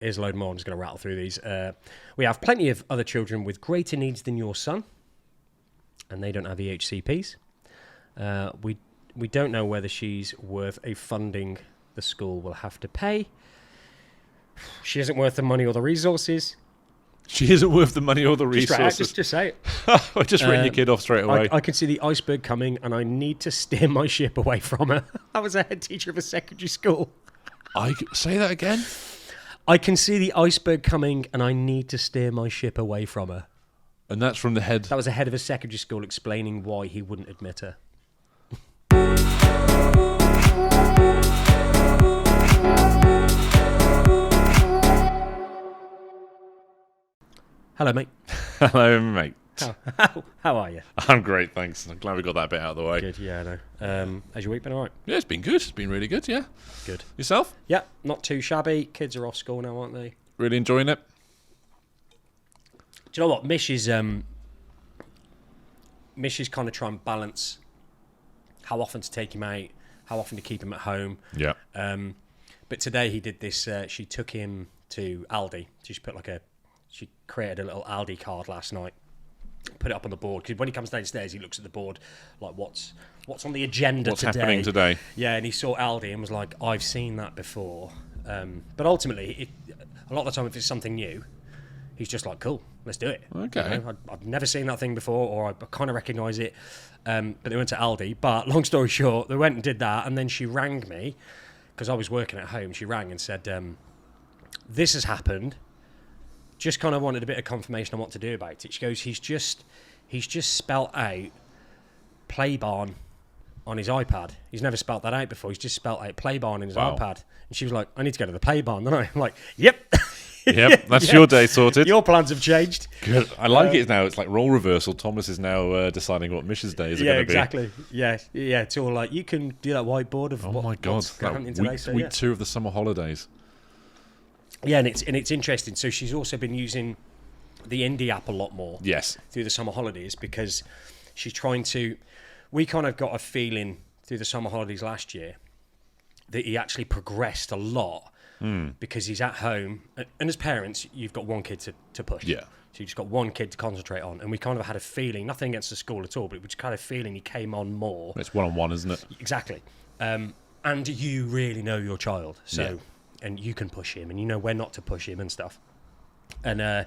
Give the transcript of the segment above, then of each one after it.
Here's a load more. I'm just going to rattle through these. We have plenty of other children with greater needs than your son, and they don't have EHCPs. We don't know whether she's worth a funding the school will have to pay. She isn't worth the money or the resources. She isn't worth the money or the resources. Just say it. I've just written your kid off straight away. I can see the iceberg coming, and I need to steer my ship away from her. I was a head teacher of a secondary school. Say that again? I can see the iceberg coming, and I need to steer my ship away from her. And that's from the head? That was a head of a secondary school explaining why he wouldn't admit her. Hello, mate. Hello, mate. How are you? I'm great, thanks. I'm glad we got that bit out of the way. Good, yeah, I know. Has your week been all right? Yeah, it's been good. It's been really good, yeah. Good. Yourself? Yeah, not too shabby. Kids are off school now, aren't they? Really enjoying it? Do you know what? Mish is kind of trying to balance how often to take him out, how often to keep him at home. Yeah. But today he did this. She took him to Aldi. She created a little Aldi card last night, put it up on the board, because when he comes downstairs, he looks at the board, like, what's on the agenda what's today? What's happening today? Yeah, and he saw Aldi and was like, I've seen that before. But ultimately, a lot of the time, if it's something new, he's just like, cool, let's do it. Okay. You know, I've never seen that thing before, or I kind of recognise it. But they went to Aldi. But long story short, they went and did that, and then she rang me, because I was working at home. She rang and said, this has happened. Just kind of wanted a bit of confirmation on what to do about it. She goes, he's just spelt out Playbarn on his iPad. He's never spelt that out before. He's just spelt out Playbarn in his iPad. And she was like, I need to go to the Playbarn. And I'm like, yep. Yep, that's your day sorted. Your plans have changed. Good. I like it now. It's like role reversal. Thomas is now deciding what Mish's days are going to be. Yeah, exactly. Yeah. It's all like, you can do that whiteboard of my God, what's happening today. Week 2 of the summer holidays. Yeah, and it's interesting. So she's also been using the Indie app a lot more. Yes. Through the summer holidays, because she's trying to. We kind of got a feeling through the summer holidays last year that he actually progressed a lot because he's at home. And as parents, you've got one kid to push. Yeah. So you've just got one kid to concentrate on. And we kind of had a feeling, nothing against the school at all, but we just kind of feeling he came on more. It's one-on-one, isn't it? Exactly. And you really know your child. So. Yeah. And you can push him, and you know when not to push him and stuff. And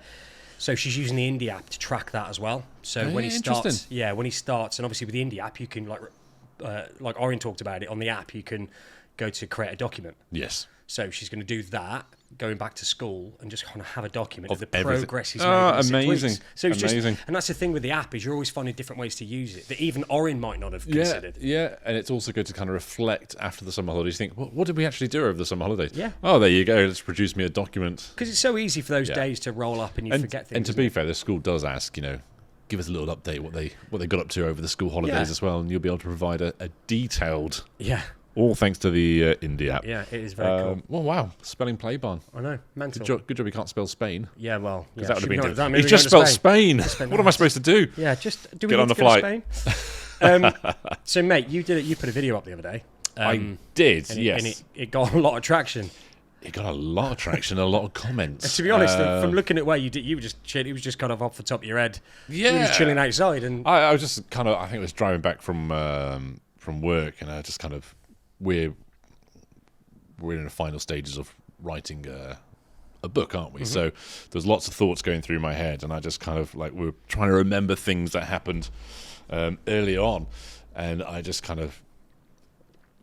so she's using the Indie app to track that as well. So when he starts, and obviously with the Indie app, you can like Orion talked about it on the app, you can go to create a document. Yes. So she's going to do that, going back to school, and just kind of have a document of the everything. progress he's made. Amazing. So it's amazing. And that's the thing with the app, is you're always finding different ways to use it that even Orion might not have considered. Yeah, and it's also good to kind of reflect after the summer holidays. Think, what did we actually do over the summer holidays? Yeah. Oh, there you go. Let's produce me a document. Because it's so easy for those days to roll up and you forget things. And to be fair, the school does ask, give us a little update what they got up to over the school holidays as well, and you'll be able to provide a detailed. Yeah. All thanks to the Indie app. Yeah, it is very cool. Well, wow. Spelling Playbarn. I know. Mental. Good job you can't spell Spain. Yeah, well. Yeah. That would have been He's just spelled Spain. What am I supposed to do? Yeah, just do we get need on the to go flight. to Spain? So, mate, you put a video up the other day. I did, yes. And it got a lot of traction. It got a lot of traction, a lot of comments. And to be honest, from looking at where you did, you were just chilling. It was just kind of off the top of your head. Yeah. You were just chilling outside. And I was just kind of, I think I was driving back from work, and I just kind of, we're in the final stages of writing a book, aren't we? Mm-hmm. So there's lots of thoughts going through my head, and I just kind of we're trying to remember things that happened early on, and I just kind of,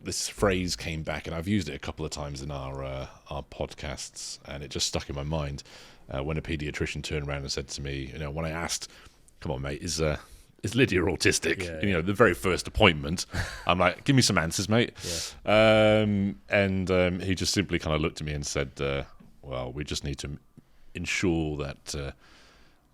this phrase came back, and I've used it a couple of times in our podcasts, and it just stuck in my mind when a paediatrician turned around and said to me, when I asked, "Come on, mate, is Lydia autistic?" Yeah. The very first appointment, I'm like, "Give me some answers, mate." Yeah. And he just simply kind of looked at me and said, "Well, we just need to ensure that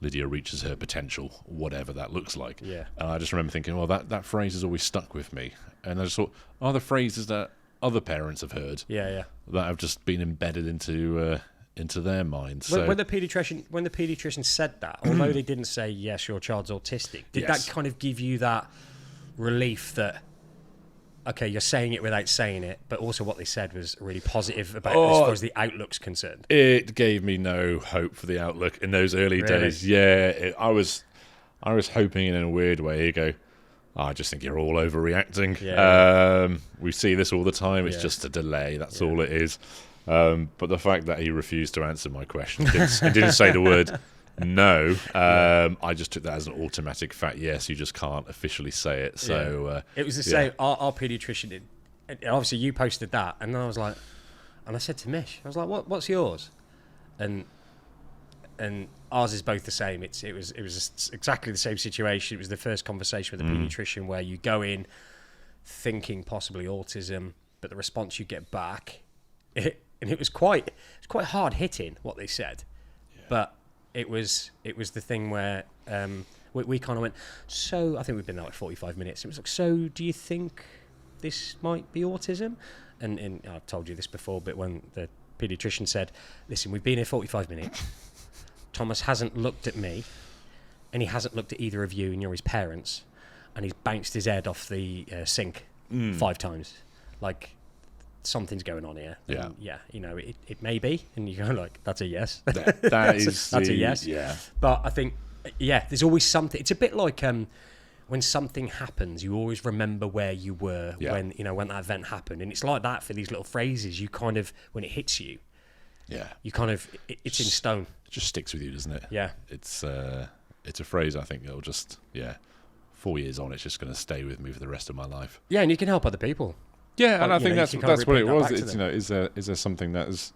Lydia reaches her potential, whatever that looks like." Yeah. And I just remember thinking, well, that phrase has always stuck with me. And I just thought, are the phrases that other parents have heard that have just been embedded into their minds? When the paediatrician said that, although they didn't say, yes, your child's autistic, did that kind of give you that relief that okay, you're saying it without saying it, but also what they said was really positive about as far as the outlook's concerned. It gave me no hope for the outlook in those early days. Yeah, I was hoping in a weird way. You go, I just think you're all overreacting. Yeah. We see this all the time. It's just a delay. That's all it is. But the fact that he refused to answer my question, didn't say the word no, I just took that as an automatic fact. Yes, you just can't officially say it. So it was the same. Our paediatrician did. And obviously, you posted that, and then I was like, and I said to Mish, I was like, what's yours? And ours is both the same. It was exactly the same situation. It was the first conversation with a paediatrician where you go in thinking possibly autism, but the response you get back, it was quite hard hitting what they said, but it was the thing where we kind of went. So I think we've been there like 45 minutes. It was like, so do you think this might be autism? And I've told you this before, but when the paediatrician said, "Listen, we've been here 45 minutes. Thomas hasn't looked at me, and he hasn't looked at either of you, and you're his parents, and he's bounced his head off the sink 5 times. Like, something's going on here." Yeah. Yeah, it may be, and you go like, that's a yes. That's a yes. Yeah. But I think, there's always something. It's a bit like when something happens, you always remember where you were when that event happened, and it's like that for these little phrases. You kind of, when it hits you, you kind of, it's in stone. It just sticks with you, doesn't it? Yeah. It's a phrase I think that'll just 4 years on, it's just going to stay with me for the rest of my life. Yeah, and you can help other people. Yeah, and I think that's what it was. It's, is there something that has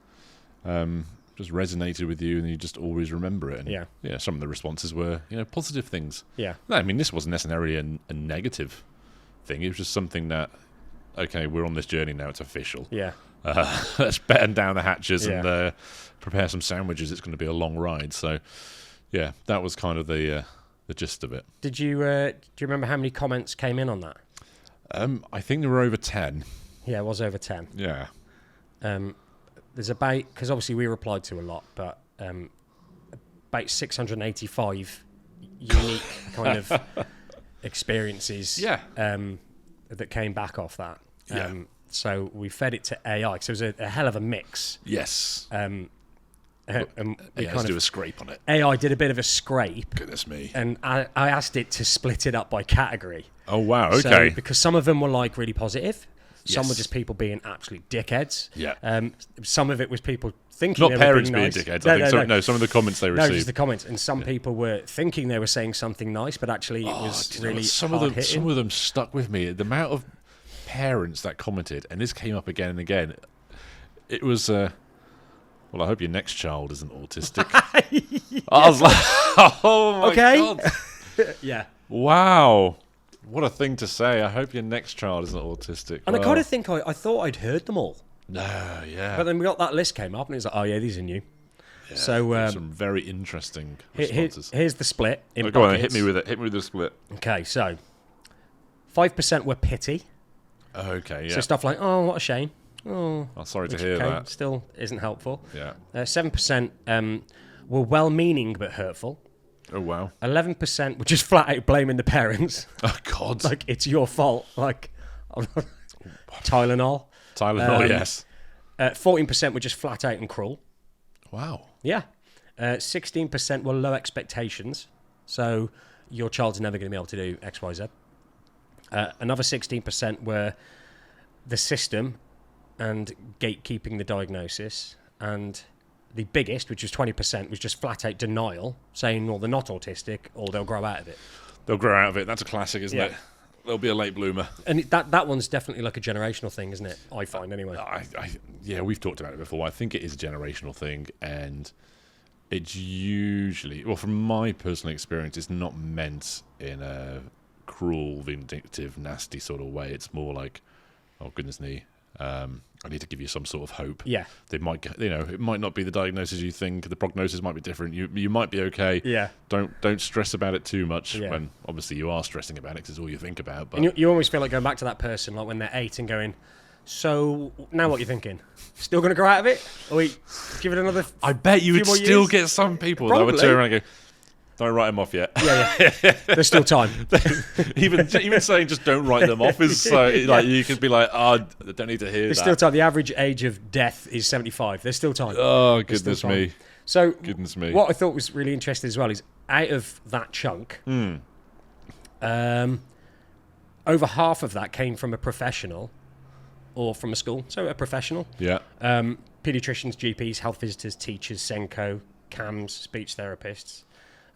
just resonated with you, and you just always remember it? And some of the responses were positive things. Yeah. No, I mean, this wasn't necessarily a negative thing. It was just something that, okay, we're on this journey now. It's official. Yeah. Let's batten down the hatches and prepare some sandwiches. It's going to be a long ride. So, yeah, that was kind of the gist of it. Did you do you remember how many comments came in on that? I think there were over 10. Yeah, it was over 10. Yeah. There's about, because obviously we replied to a lot, but about 685 unique kind of experiences that came back off that. So we fed it to AI, because it was a hell of a mix. Yes. And we let's do a scrape on it. AI did a bit of a scrape. Goodness me. And I asked it to split it up by category. Oh, wow, okay. So, because some of them were like really positive. Some were just people being absolute dickheads. Yeah. Some of it was people thinking not they parents were being being nice. dickheads. No, some of the comments they received. No, just the comments. And some people were thinking they were saying something nice, but actually it was really some of them stuck with me. The amount of parents that commented, and this came up again and again. It was, well, I hope your next child isn't autistic. I was like, oh my God. Yeah. Wow. What a thing to say. I hope your next child isn't autistic. And I kind of think I thought I'd heard them all. No, yeah. But then we got that list came up, and it was like, oh, yeah, these are new. Yeah, so some very interesting responses. Here's the split. Go on, hit me with it. Hit me with the split. Okay, so 5% were pity. Okay, yeah. So stuff like, oh, what a shame. Oh, sorry to hear that. Still isn't helpful. Yeah. 7% were well-meaning but hurtful. Oh, wow. 11% were just flat out blaming the parents. Oh, God. Like, it's your fault. Like, Tylenol. Yes. 14% were just flat out and cruel. Wow. Yeah. 16% were low expectations. So your child's never going to be able to do X, Y, Z. Another 16% were the system and gatekeeping the diagnosis. And the biggest, which was 20%, was just flat out denial, saying, well, they're not autistic, or they'll grow out of it. They'll grow out of it. That's a classic, isn't it? They'll be a late bloomer. And that one's definitely like a generational thing, isn't it? I find, anyway. Yeah, we've talked about it before. I think it is a generational thing, and it's usually, well, from my personal experience, it's not meant in a cruel, vindictive, nasty sort of way. It's more like, oh, goodness me, I need to give you some sort of hope. Yeah. They might get, it might not be the diagnosis you think. The prognosis might be different. You might be okay. Yeah. Don't stress about it too much when obviously you are stressing about it because it's all you think about. But and you always feel like going back to that person, like when they're 8 and going, so now what are you thinking? Still going to grow out of it? Or we give it another I bet you would still years? get some people Probably. that would turn around and go, Don't write them off yet. Yeah. There's still time. even saying just don't write them off is so like you could be like, oh, I don't need to hear There's that. still time. The average age of death is 75. There's still time. Oh, goodness me. So, Goodness me. what I thought was really interesting as well is out of that chunk, over half of that came from a professional or from a school. So, a professional. Yeah. Paediatricians, GPs, health visitors, teachers, Senko, CAMs, speech therapists.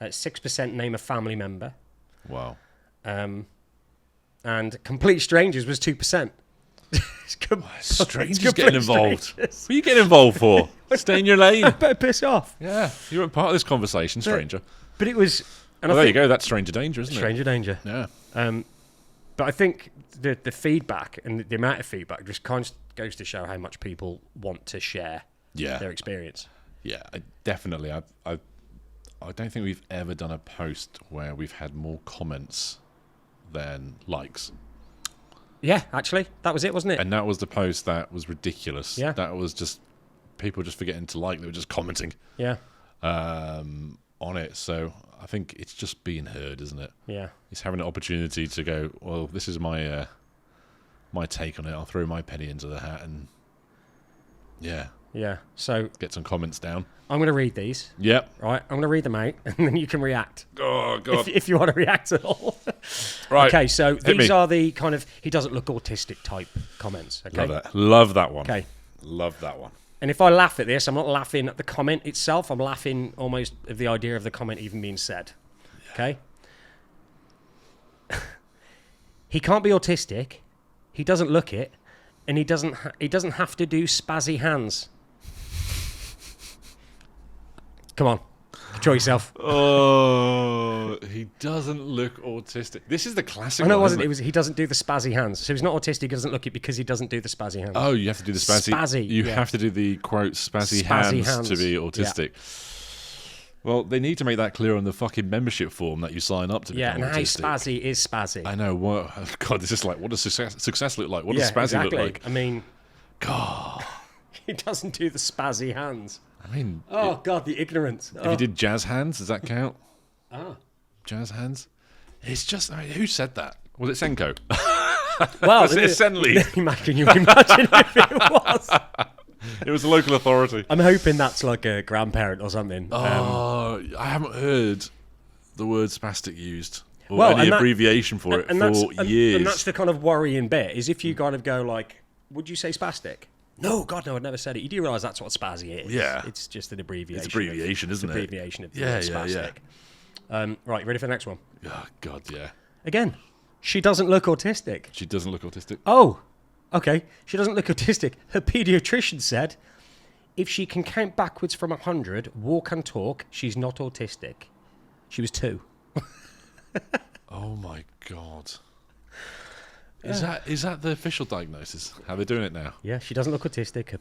6% name a family member. Wow. And complete strangers was 2%. Strangers getting involved. What are you getting involved for? Stay in your lane. Better piss off. Yeah, you weren't part of this conversation, stranger. But it was... And Well, there you go. That's stranger danger, isn't it? Stranger danger. Yeah. But I think the feedback and the amount of feedback just kind of goes to show how much people want to share their experience. Yeah, definitely. I don't think we've ever done a post where we've had more comments than likes. Yeah, actually, that was it, wasn't it? And that was the post that was ridiculous. Yeah. That was just people just forgetting to like. They were just commenting. Yeah. On it. So I think it's just being heard, isn't it? Yeah. It's having an opportunity to go, well, this is my my take on it. I'll throw my penny into the hat and Yeah. So get some comments down. I'm going to read these. Yep. Right. I'm going to read them out, and then you can react. Oh God. If you want to react at all. Right. Okay. So Hit these me. are the kind of he doesn't look autistic type comments. Okay. Love that one. Okay. Love that one. And if I laugh at this, I'm not laughing at the comment itself. I'm laughing almost at the idea of the comment even being said. Okay. He can't be autistic. He doesn't look it, and he doesn't have to do spazzy hands. Come on, control yourself. Oh, he doesn't look autistic. This is the classic. I know it one, wasn't. isn't It was. He doesn't do the spazzy hands. So he's not autistic. He doesn't look it because he doesn't do the spazzy hands. Oh, you have to do the spazzy. Spazzy, You yeah. have to do the quote spazzy hands to be autistic. Well, they need to make that clear on the fucking membership form that you sign up to. Yeah, become and how autistic. spazzy is spazzy. I know. What? God, this is like what does success look like? What does spazzy exactly. look like? I mean, God. he doesn't do the spazzy hands. I mean, Oh God, the ignorance. if you did jazz hands, does that count? Ah. Jazz hands. It's just who said that? Was it Senko? Well, Was it Senley? Can you imagine if it was? It was a local authority. I'm hoping that's like a grandparent or something. Oh, I haven't heard the word spastic used or Well, any and that- abbreviation for it for years. And that's the kind of worrying bit, is if you kind of go like, would you say spastic? No, God, no, I'd never said it. You do realise that's what spazzy is. Yeah. It's just an abbreviation. It's abbreviation, isn't it? Abbreviation of the Yeah, word yeah, yeah. spastic. Right, you ready for the next one? Oh, God, yeah. Again, she doesn't look autistic. She doesn't look autistic. Oh, okay. She doesn't look autistic. Her paediatrician said, if she can count backwards from 100, walk and talk, she's not autistic. She was 2. Oh, my God. Is that the official diagnosis? How they're doing it now? Yeah, she doesn't look autistic. Her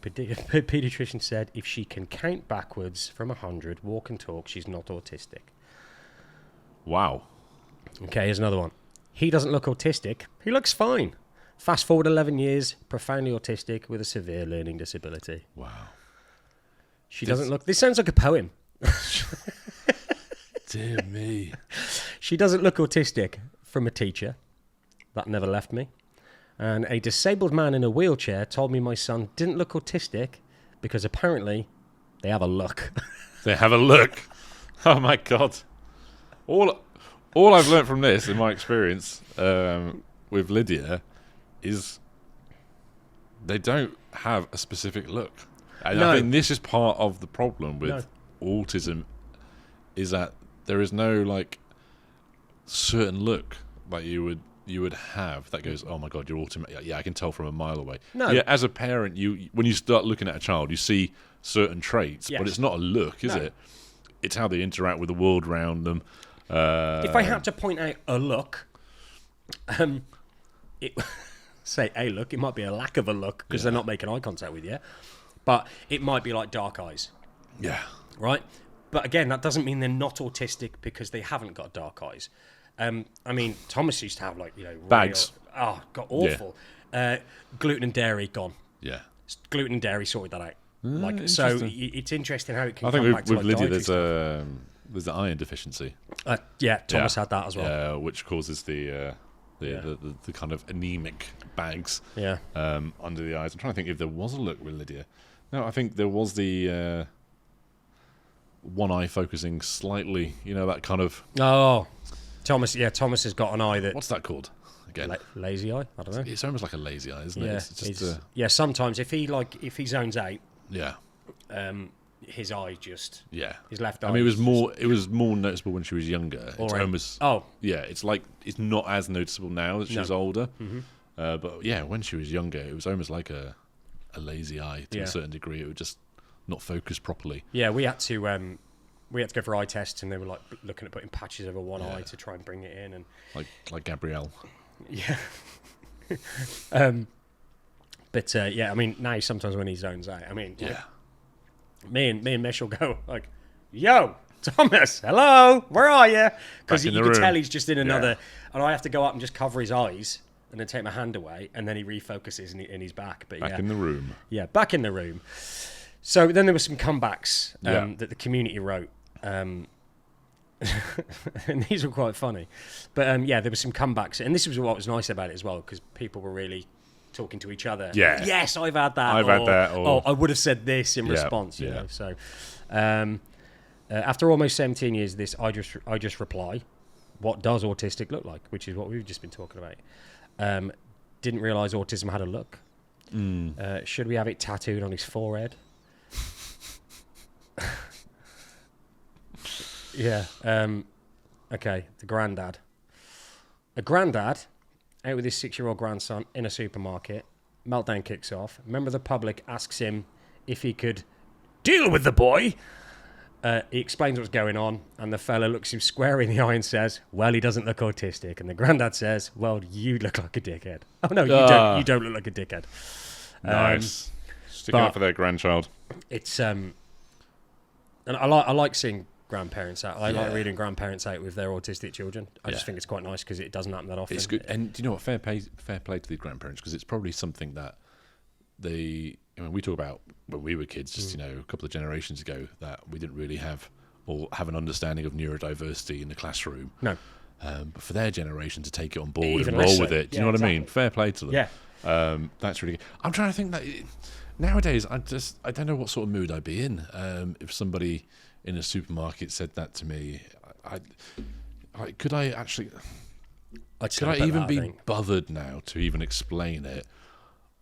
paediatrician said, if she can count backwards from 100, walk and talk, she's not autistic. Wow. Okay, here's another one. He doesn't look autistic. He looks fine. Fast forward 11 years, profoundly autistic with a severe learning disability. Wow. She doesn't look... This sounds like a poem. Dear me. She doesn't look autistic from a teacher. That never left me. And a disabled man in a wheelchair told me my son didn't look autistic because apparently they have a look. They have a look. Oh, my God. All I've learnt from this, in my experience with Lydia, is they don't have a specific look. And No. I think this is part of the problem with autism, is that there is no like certain look that you would have that goes, oh my God, you're autistic. Yeah, I can tell from a mile away. No. Yeah, as a parent, when you start looking at a child, you see certain traits, Yes. but it's not a look, is No. it? It's how they interact with the world around them. If I had to point out a look, say a look, it might be a lack of a look because they're not making eye contact with you, but it might be like dark eyes, Yeah. right? But again, that doesn't mean they're not autistic because they haven't got dark eyes. I mean, Thomas used to have like, Bags. God, awful. Gluten and dairy gone. Yeah. Gluten and dairy sorted that out. So interesting. it's interesting how it can I come think back with to like Lydia, dietary stuff. There's the iron deficiency. Yeah, Thomas had that as well. Yeah, which causes the kind of anemic bags under the eyes. I'm trying to think if there was a look with Lydia. No, I think there was the one eye focusing slightly. You know, that kind of... Oh, Thomas. Yeah, Thomas has got an eye that... What's that called? Again, lazy eye. I don't know. It's almost like a lazy eye, isn't it? Yeah, It's just sometimes if he zones out, yeah. His eye just his left eye. I mean, it was more noticeable when she was younger. It's almost it's like it's not as noticeable now that she's older. Mm-hmm. But yeah, when she was younger, it was almost like a lazy eye to a certain degree. It would just not focus properly. Yeah, we had to go for eye tests, and they were like looking at putting patches over one eye to try and bring it in, and like Gabrielle. Yeah. But I mean, now sometimes when he zones out, I mean, me and Mish will go like, "Yo, Thomas, hello, where are you?" Because you can tell he's just in another, and I have to go up and just cover his eyes and then take my hand away, and then he refocuses and he's back. But back in the room. Yeah, back in the room. So then there were some comebacks that the community wrote. And these were quite funny, but there were some comebacks, and this was what was nice about it as well, because people were really talking to each other. Yeah. Yes, I've had that. I've had that. Or I would have said this in response. You know. So, after almost 17 years of this, I just reply, "What does autistic look like?" Which is what we've just been talking about. Didn't realise autism had a look. Should we have it tattooed on his forehead? Yeah. Okay. The grandad. A grandad out with his 6-year-old grandson in a supermarket. Meltdown kicks off. A member of the public asks him if he could deal with the boy. He explains what's going on, and the fella looks him square in the eye and says, "Well, he doesn't look autistic." And the grandad says, "Well, you look like a dickhead." Oh no, you don't look like a dickhead. Nice. Sticking up for their grandchild. It's and I like seeing grandparents out. I like reading grandparents out with their autistic children. I just think it's quite nice because it doesn't happen that often. It's good. And do you know what? Fair play to these grandparents, because it's probably something that we talk about when we were kids, just a couple of generations ago, that we didn't really have an understanding of neurodiversity in the classroom. No. But for their generation to take it on board and roll with it, do you know what I mean? Fair play to them. Yeah. That's really good. I'm trying to think that nowadays, I don't know what sort of mood I'd be in if somebody in a supermarket said that to me. Could I even be bothered now to even explain it,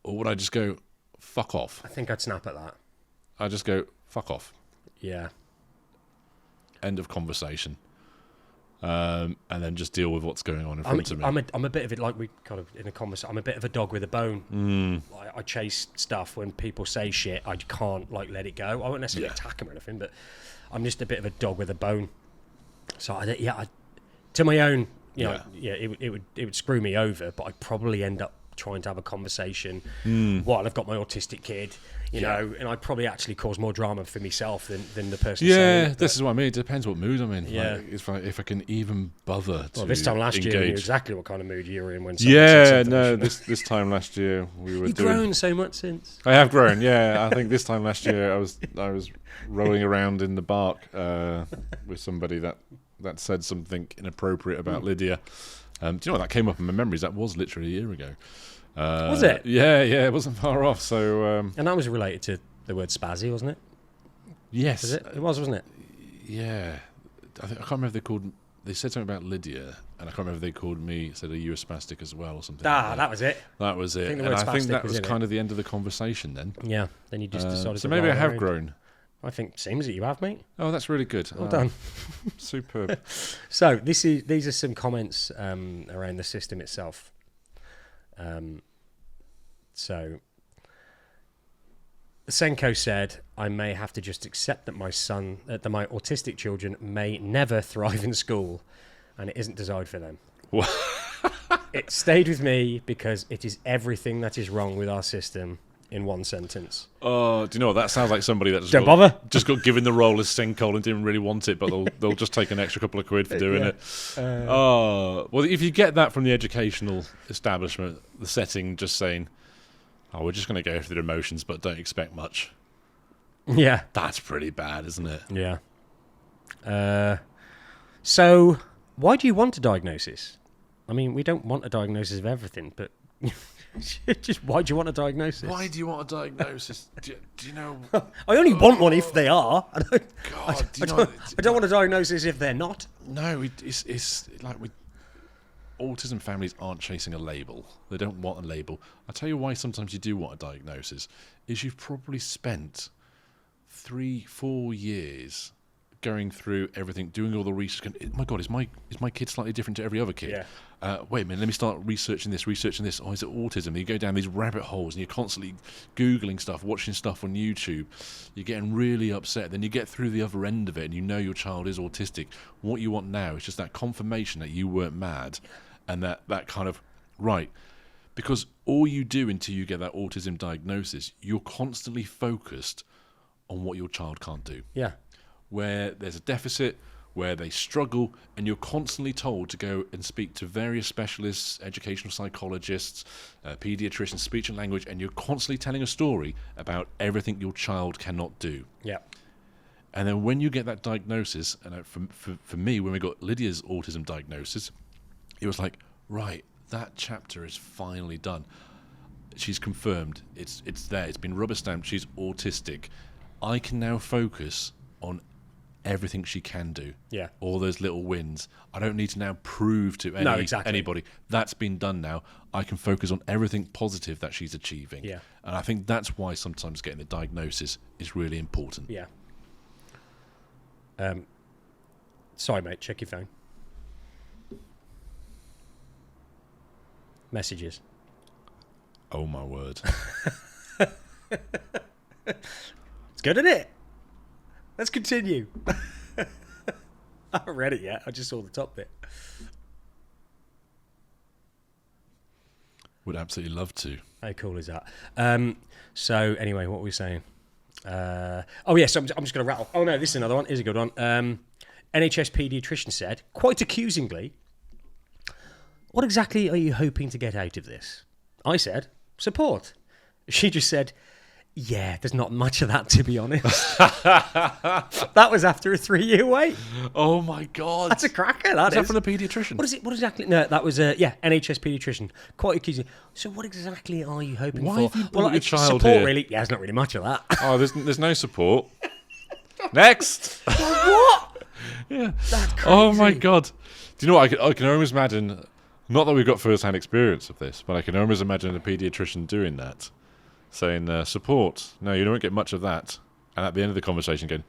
or would I just go fuck off? I think I'd snap at that. I'd just go fuck off. Yeah. End of conversation. And then just deal with what's going on in front of me. I'm a bit of it, like we kind of in a conversation. I'm a bit of a dog with a bone. I chase stuff when people say shit. I can't let it go. I won't necessarily attack them or anything, but I'm just a bit of a dog with a bone. So I to my own, it would screw me over, but I'd probably end up trying to have a conversation while I've got my autistic kid, you know, and I'd probably actually cause more drama for myself than the person saying it. This is what I mean. It depends what mood I'm in. Yeah. If I can even bother to this time last year, you knew exactly what kind of mood you were in when this time last year we were You've grown so much since. I have grown, yeah. I think this time last year I was rolling around in the bark with somebody that said something inappropriate about Lydia. Do you know what? That came up in my memories. That was literally a year ago. Was it? Yeah, it wasn't far off. So, and that was related to the word spazzy, wasn't it? Yes, was it? It was, wasn't it? Yeah, I can't remember if they said something about Lydia, and I can't remember if they called me. Said, "Are you a spastic as well?" or something. That was it. That was it. I think that was kind of the end of the conversation then. Yeah. Then you just decided. So maybe I have grown. I think seems that you have, mate. Oh, that's really good. Well done. Superb. So these are some comments around the system itself. So Senko said, "I may have to just accept that my autistic children may never thrive in school, and it isn't designed for them." It stayed with me because it is everything that is wrong with our system in one sentence. Oh, do you know what? That sounds like somebody that just got given the role as Senko and didn't really want it, but they'll just take an extra couple of quid for doing it. Well, if you get that from the educational establishment, the setting just saying, "Oh, we're just going to go through the emotions, but don't expect much." Yeah, that's pretty bad, isn't it? Yeah. So, why do you want a diagnosis? I mean, we don't want a diagnosis of everything, but just why do you want a diagnosis? Why do you want a diagnosis? Do you know? I only want one if they are. God, I don't want a diagnosis if they're not. No, it's like autism families aren't chasing a label. They don't want a label. I'll tell you why sometimes you do want a diagnosis. Is you've probably spent 3-4 years going through everything, doing all the research. Going, oh my God, is my kid slightly different to every other kid? Yeah. Wait a minute, let me start researching this. Oh, is it autism? And you go down these rabbit holes and you're constantly Googling stuff, watching stuff on YouTube. You're getting really upset. Then you get through the other end of it and you know your child is autistic. What you want now is just that confirmation that you weren't mad and that kind of, right. Because all you do until you get that autism diagnosis, you're constantly focused on what your child can't do. Yeah. Where there's a deficit, where they struggle, and you're constantly told to go and speak to various specialists, educational psychologists, paediatricians, speech and language, and you're constantly telling a story about everything your child cannot do. Yeah. And then when you get that diagnosis, and for me, when we got Lydia's autism diagnosis, it was like, right, that chapter is finally done. She's confirmed. It's there. It's been rubber stamped. She's autistic. I can now focus on everything she can do. Yeah. All those little wins. I don't need to now prove to anybody. That's been done now. I can focus on everything positive that she's achieving. Yeah. And I think that's why sometimes getting the diagnosis is really important. Yeah. Sorry, mate. Check your phone. Messages. Oh, my word. It's good, isn't it? Let's continue. I haven't read it yet. I just saw the top bit. Would absolutely love to. How cool is that? So anyway, what were we saying? Oh yes, I'm just going to rattle. Oh no, this is another one. Here's a good one. NHS paediatrician said, quite accusingly, "What exactly are you hoping to get out of this?" I said, "Support." She just said, "Yeah, there's not much of that, to be honest." That was after a 3-year wait. Oh my God. That's a cracker, Is that from a paediatrician? What is it? What exactly? No, that was NHS paediatrician. Quite accusing. So what exactly are you hoping Why for? have you brought your child support, here? really. Yeah, there's not really much of that. Oh, there's no support. Next. What? Yeah. That's crazy. Oh my God. Do you know what? I can almost imagine, not that we've got first-hand experience of this, but I can almost imagine a paediatrician doing that. Saying support. No, you don't get much of that. And at the end of the conversation going,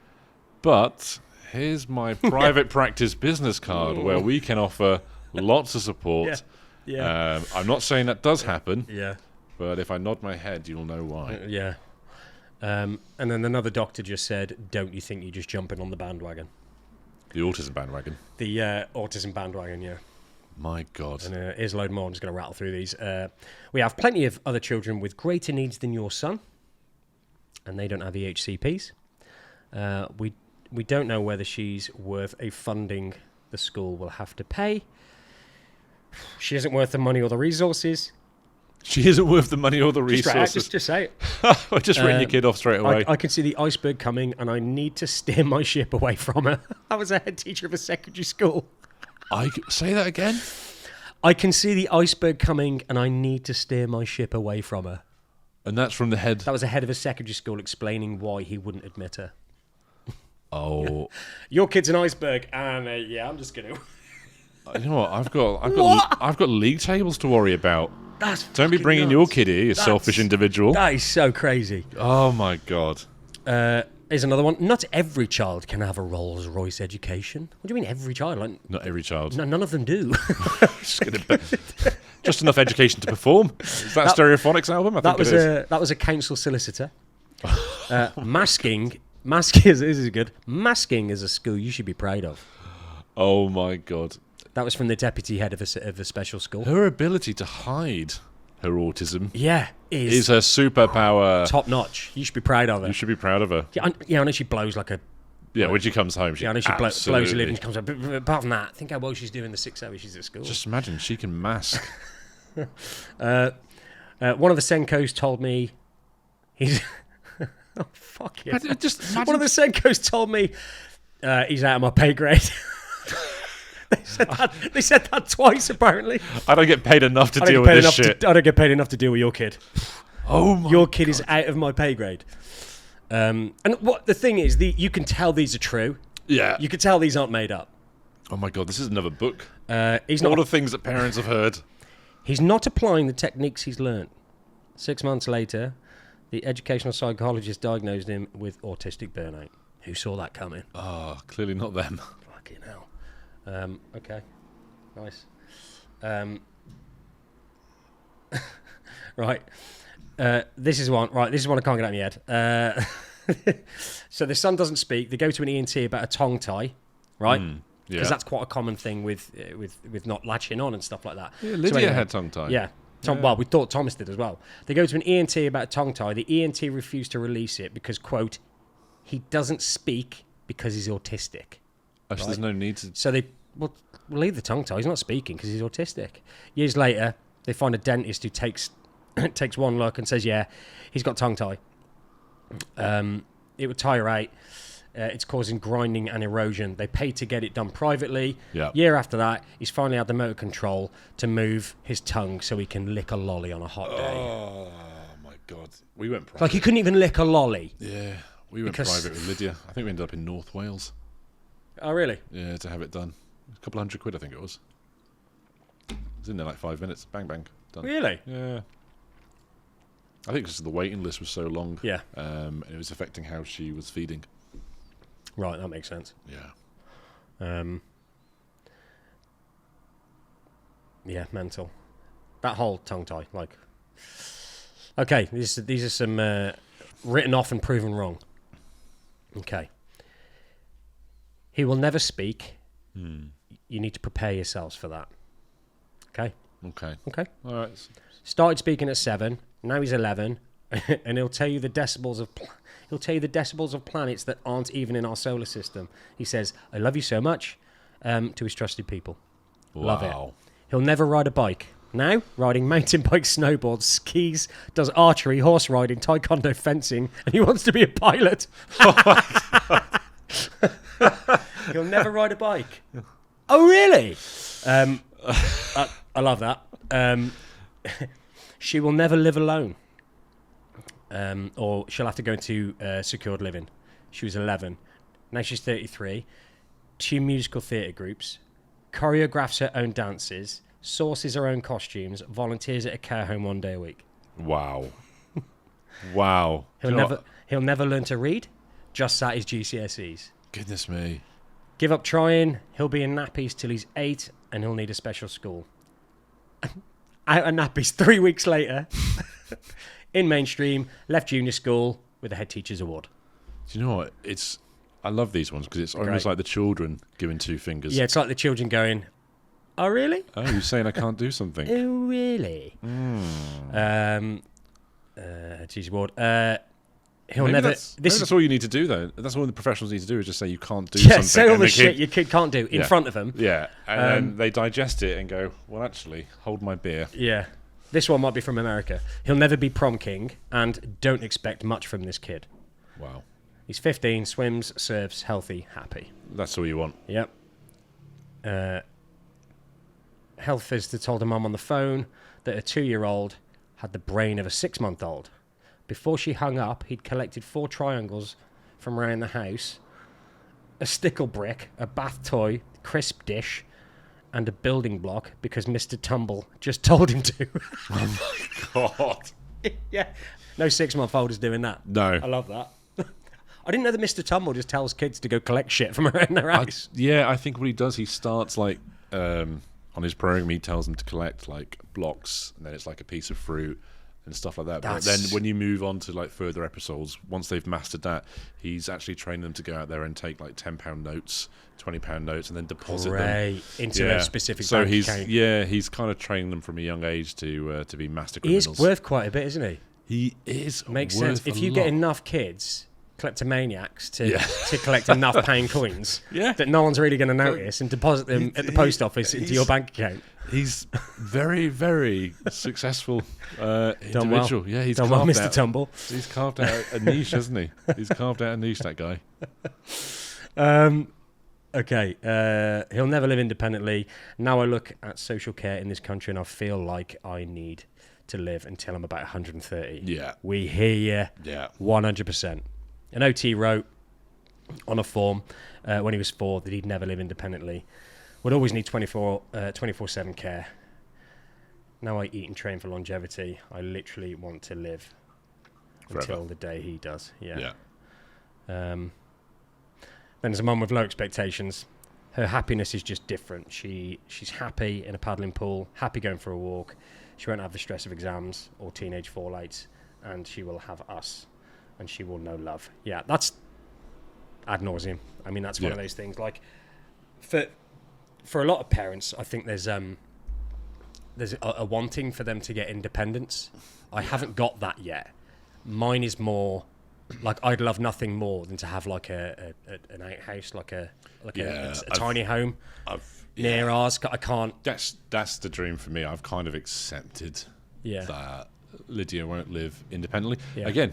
but here's my private practice business card where we can offer lots of support. Yeah. I'm not saying that does happen. Yeah. But if I nod my head, you'll know why. Yeah. And then another doctor just said, "Don't you think you're just jumping on the bandwagon?" The autism bandwagon. The autism bandwagon, yeah. My God. And here's a load more. I'm just going to rattle through these. We have plenty of other children with greater needs than your son, and they don't have EHCPs. We don't know whether she's worth a funding the school will have to pay. She isn't worth the money or the resources. She isn't worth the money or the resources. Just say it. I've just written your kid off straight away. I can see the iceberg coming, and I need to steer my ship away from her. I was a head teacher of a secondary school. Say that again? I can see the iceberg coming, and I need to steer my ship away from her. And that's from the head. That was a head of a secondary school explaining why he wouldn't admit her. Oh. Your kid's an iceberg, and I'm just going to... You know what? I've got league tables to worry about. Don't be bringing nuts. your kid here, you selfish individual. That is so crazy. Oh my God. Here's another one. Not every child can have a Rolls Royce education. What do you mean every child? Not every child. No, none of them do. Just enough education to perform. Is that Stereophonics album? I think it is. That was a council solicitor. Masking. This is good. Masking is a school you should be proud of. Oh my God. That was from the deputy head of a special school. Her ability to hide her autism is her superpower. Top notch. You should be proud of her. You should be proud of her. Yeah, I know she blows like a... Yeah, when she comes home, I know she blows a lid and she comes up. But apart from that, think how well she's doing the 6 hours she's at school. Just imagine, she can mask. One of the Senkos told me... He's... oh, fuck it. Just One of the Senkos told me He's out of my pay grade. They said that twice, apparently. I don't get paid enough to deal with this shit. I don't get paid enough to deal with your kid. Oh my Your kid is out of my pay grade. And what the thing is, you can tell these are true. Yeah. You can tell these aren't made up. Oh my God, this is another book. He's All not. the things that parents have heard. He's not applying the techniques he's learnt. 6 months later, the educational psychologist diagnosed him with autistic burnout. Who saw that coming? Oh, clearly not them. Fucking hell. Okay. Nice. Right. This is one. Right. This is one I can't get out of my head. So the son doesn't speak. They go to an ENT about a tongue tie, right? Because that's quite a common thing with not latching on and stuff like that. Yeah, Lydia had tongue tie. Yeah. Well, we thought Thomas did as well. They go to an ENT about a tongue tie. The ENT refused to release it because, quote, he doesn't speak because he's autistic. Oh, so there's no need to... So we'll leave the tongue tie. He's not speaking because he's autistic. Years later, they find a dentist who takes one look and says, yeah, he's got tongue tie. It would tire out. It's causing grinding and erosion. They paid to get it done privately. Yeah. Year after that, he's finally had the motor control to move his tongue so he can lick a lolly on a hot day. Oh, my God. We went private. Like, he couldn't even lick a lolly. Yeah, we went private with Lydia. I think we ended up in North Wales. Oh, really? Yeah, to have it done. A couple £100, I think it was. It was in there like 5 minutes. Bang, bang. Done. Really? Yeah. I think because the waiting list was so long. Yeah. And it was affecting how she was feeding. Right, that makes sense. Yeah. Yeah, mental. That whole tongue tie, like... Okay, these are some written off and proven wrong. Okay. He will never speak. You need to prepare yourselves for that. Okay? Okay. Okay. All right. Started speaking at 7. Now he's 11, and he'll tell you the decibels of planets that aren't even in our solar system. He says, "I love you so much," to his trusted people. Wow. Love it. He'll never ride a bike. Now, riding mountain bikes, snowboards, skis, does archery, horse riding, taekwondo, fencing, and he wants to be a pilot. He'll never ride a bike. Oh, really? I love that. She will never live alone. Or she'll have to go into secured living. She was 11. Now she's 33. 2 musical theatre groups. Choreographs her own dances. Sources her own costumes. Volunteers at a care home 1 day a week. Wow. Wow. He'll never learn to read. Just sat his GCSEs. Goodness me. Give up trying. He'll be in nappies till he's 8 and he'll need a special school. Out of nappies 3 weeks later. In mainstream, left junior school with a head teacher's award. Do you know what? I love these ones because it's almost like the children giving 2 fingers. Yeah, it's like the children going, "Oh, really? Oh, you're saying I can't do something?" Oh, really?" Teacher's award. He'll Maybe never. That's all you need to do, though. That's all the professionals need to do is just say you can't do something. Say all and the shit your kid can't do in front of them. Yeah, and then they digest it and go, "Well, actually, hold my beer." Yeah. This one might be from America. He'll never be prom king, and don't expect much from this kid. Wow. He's 15, swims, surfs, healthy, happy. That's all you want. Yep. Health visitor told her mum on the phone that a 2-year-old had the brain of a 6-month-old. Before she hung up, he'd collected 4 triangles from around the house, a stickle brick, a bath toy, crisp dish, and a building block because Mr. Tumble just told him to. Oh my God. Yeah. No 6-month-old is doing that. No. I love that. I didn't know that Mr. Tumble just tells kids to go collect shit from around their house. I think what he does, he starts like on his program, he tells them to collect like blocks, and then it's like a piece of fruit and stuff like that. But then when you move on to like further episodes, once they've mastered that, he's actually training them to go out there and take like £10 notes, £20 notes, and then deposit them into a specific so bank account. he's kind of training them from a young age to be master criminals. He is worth quite a bit, isn't he? He is. Makes worth sense. If a you lot. get enough kids, kleptomaniacs, to collect enough pound coins that no one's really going to notice and deposit them at the post office into your bank account. He's very, very successful individual. Well. Yeah, he's done well, carved Mr. out, Tumble. He's carved out a niche, hasn't he? He's carved out a niche, that guy. Okay. He'll never live independently. Now I look at social care in this country and I feel like I need to live until I'm about 130. Yeah. We hear you. Yeah. 100%. An OT wrote on a form when he was 4 that he'd never live independently. Would always need 24/7 care. Now I eat and train for longevity. I literally want to live until the day he does. Yeah. Then there's a mum with low expectations. Her happiness is just different. She's happy in a paddling pool, happy going for a walk. She won't have the stress of exams or teenage fallouts, and she will have us, and she will know love. Yeah, that's ad nauseum. I mean, that's one of those things. Like, for a lot of parents, I think there's a wanting for them to get independence. I haven't got that yet. Mine is more like I'd love nothing more than to have like an outhouse, like a tiny home near ours. I can't. That's the dream for me. I've kind of accepted that Lydia won't live independently. Yeah. Again,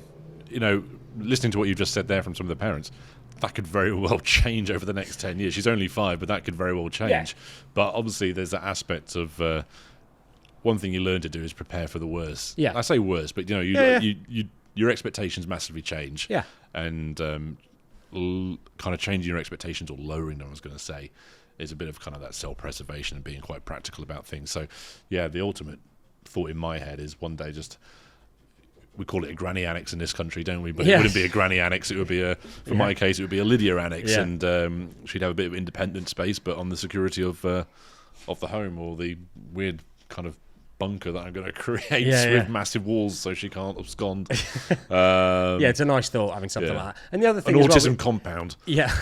listening to what you've just said there from some of the parents, that could very well change over the next 10 years. She's only 5, but that could very well change. Yeah. But obviously, there's that aspect of one thing you learn to do is prepare for the worst. Yeah, I say worst, but your expectations massively change. Yeah, and kind of changing your expectations or lowering them, I was going to say, is a bit of kind of that self-preservation and being quite practical about things. So, yeah, the ultimate thought in my head is one day just. We call it a granny annex in this country, don't we? But it wouldn't be a granny annex. It would be for my case, it would be a Lydia annex, and she'd have a bit of independent space, but on the security of the home or the weird kind of bunker that I'm going to create with massive walls so she can't abscond. It's a nice thought having something like that. And the other thing, an autism compound. Yeah,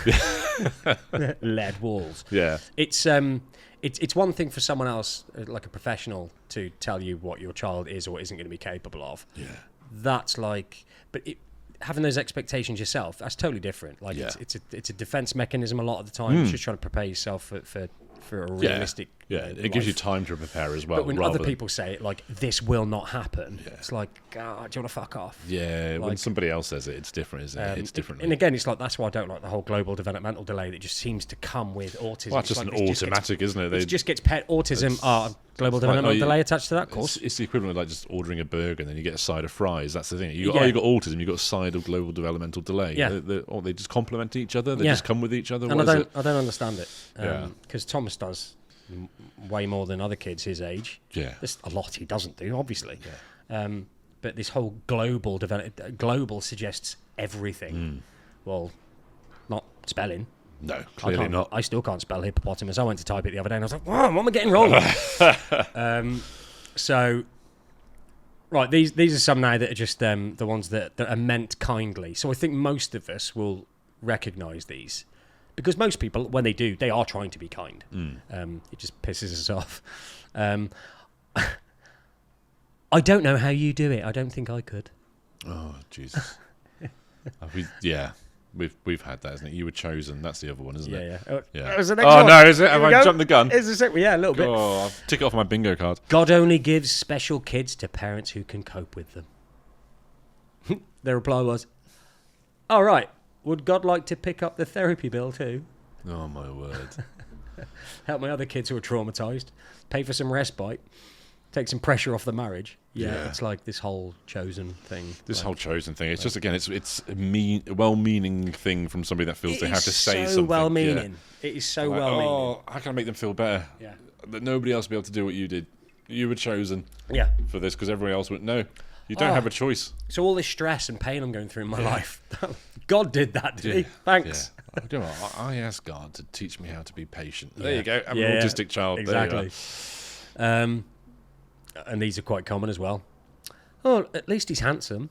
lead walls. Yeah, it's one thing for someone else, like a professional, to tell you what your child is or isn't going to be capable of. Yeah. That's like, but having those expectations yourself, that's totally different. Like it's a defense mechanism a lot of the time. You're just trying to prepare yourself for a realistic. It gives you time to prepare as well. But when other people say it, like this will not happen, it's like, God, do you want to fuck off? Yeah, like, when somebody else says it, it's different, isn't it? It's different. And again, it's like that's why I don't like the whole global developmental delay that just seems to come with autism. Well, it's just like, an automatic, isn't it? It just gets pet autism. Global developmental delay attached to that, of course. It's the equivalent of like just ordering a burger and then you get a side of fries. That's the thing. You got autism, you got a side of global developmental delay. Yeah. They just complement each other. They just come with each other. And I don't understand it. Because Thomas does way more than other kids his age. Yeah. There's a lot he doesn't do, obviously. Yeah. But this whole global suggests everything. Well, not spelling. No, clearly not. I still can't spell hippopotamus. I went to type it the other day and I was like, what am I getting wrong? Right, these are some now that are just the ones that are meant kindly. So I think most of us will recognise these. Because most people, when they do, they are trying to be kind. It just pisses us off. I don't know how you do it. I don't think I could. Oh, Jesus. We've had that, isn't it? You were chosen. That's the other one, isn't it? Yeah. Oh, no, is it? Have I jumped the gun? Yeah, a little bit. Oh, I'll tick it off my bingo card. God only gives special kids to parents who can cope with them. Their reply was, all right. Would God like to pick up the therapy bill too? Oh, my word. Help my other kids who are traumatised. Pay for some respite. Take some pressure off the marriage. Yeah, it's like this whole chosen thing. It's just, again, it's a well-meaning thing from somebody that feels they have to say something. Well-meaning. It is so well-meaning. Oh, how can I make them feel better? Yeah. That nobody else will be able to do what you did. You were chosen for this because everybody else went, no, you don't have a choice. So all this stress and pain I'm going through in my life, God did that, did he? Thanks. Yeah. You know what? I asked God to teach me how to be patient. There you go. I'm an autistic child. Exactly. And these are quite common as well. Oh, at least he's handsome.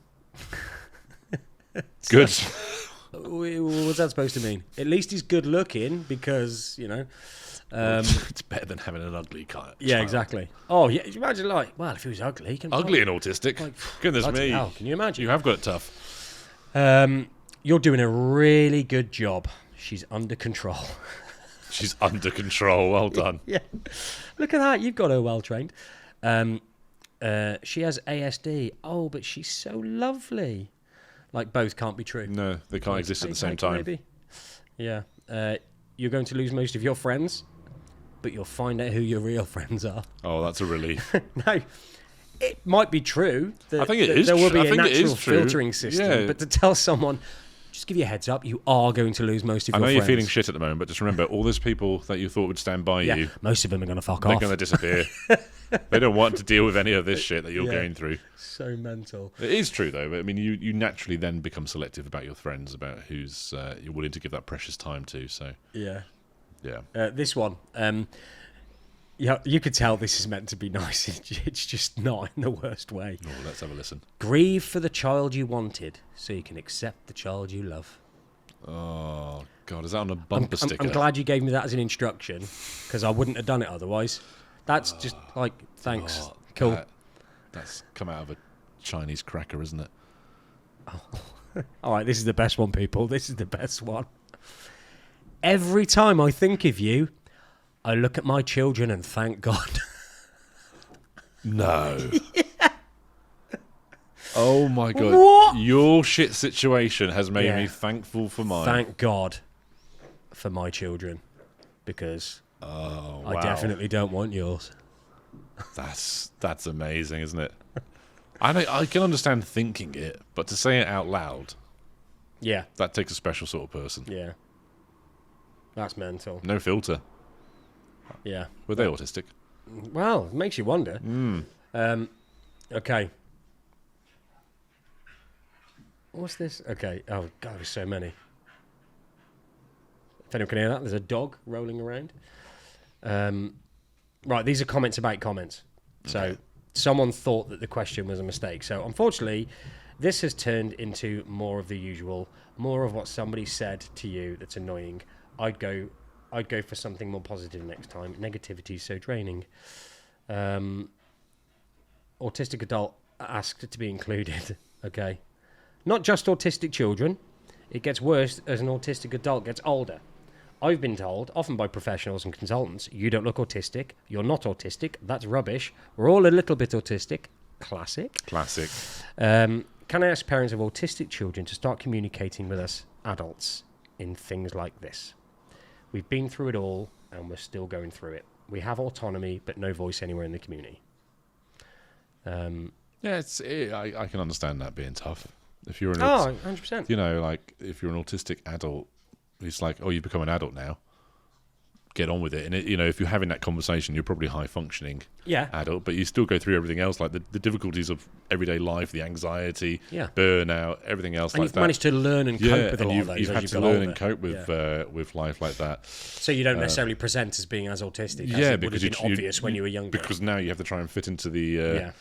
Good. What's that supposed to mean? At least he's good looking because, it's better than having an ugly child. Yeah, exactly. Oh, yeah. Imagine if he was ugly, he can ugly and autistic. Goodness me. Hell, can you imagine? You have got it tough. You're doing a really good job. She's under control. She's under control. Well done. Yeah. Look at that. You've got her well trained. She has ASD. Oh, but she's so lovely. Like both can't be true. No, they can't exist at the same time. Maybe. Yeah. You're going to lose most of your friends, but you'll find out who your real friends are. Oh, that's a relief. No, it might be true. I think it is. There will be I a think it natural is true. filtering system, Yeah. but to tell someone, just give you a heads up, you are going to lose most of I your know friends. you're feeling shit at the moment, but just remember, all those people that you thought would stand by Yeah, you, most of them are going to fuck they're off. going to disappear. They don't want to deal with any of this shit that you're Yeah. going through. So mental. It is true, though. I mean, you naturally then become selective about your friends, about who's you're willing to give that precious time to. So, Yeah. yeah. This one. Yeah, you could tell this is meant to be nice. It's just not in the worst way. Oh, let's have a listen. Grieve for the child you wanted, so you can accept the child you love. Oh, God, is that on a bumper sticker? I'm glad you gave me that as an instruction, because I wouldn't have done it otherwise. That's just like, thanks. Oh, Cool. That's come out of a Chinese cracker, isn't it? All right, this is the best one, people. This is the best one. Every time I think of you, I look at my children and thank God. No. Oh, my God. What? Your shit situation has made Yeah. me thankful for mine. Thank God for my children, because Oh, wow. I definitely don't want yours. That's amazing, isn't it? I can understand thinking it, but to say it out loud, Yeah, that takes a special sort of person. yeah. That's mental. No filter. Yeah. Were they autistic? Well, it makes you wonder. Okay. What's this? Okay. Oh, God, there's so many. If anyone can hear that, there's a dog rolling around. Right, these are comments about comments. So someone thought that the question was a mistake. So unfortunately, this has turned into more of the usual, more of what somebody said to you that's annoying. I'd go for something more positive next time. Negativity is so draining. Autistic adult asked to be included. Okay. Not just autistic children. It gets worse as an autistic adult gets older. I've been told, often by professionals and consultants, you don't look autistic, you're not autistic, that's rubbish, we're all a little bit autistic. Classic. Classic. Can I ask parents of autistic children to start communicating with us adults in things like this? We've been through it all, and we're still going through it. We have autonomy, but no voice anywhere in the community. Yeah, I can understand that being tough. If you're an 100%. you know, like if you're an autistic adult, it's like, oh, you've become an adult now. Get on with it. And if you're having that conversation, you're probably high functioning adult, but you still go through everything else, like the difficulties of everyday life, the anxiety, burnout, everything else And like you've that. managed to learn and cope with a lot of those. You've as had you've to got learn older. and cope with life like that. So you don't necessarily present as being as autistic as it would have been obvious when you were younger. Because now you have to try and fit into the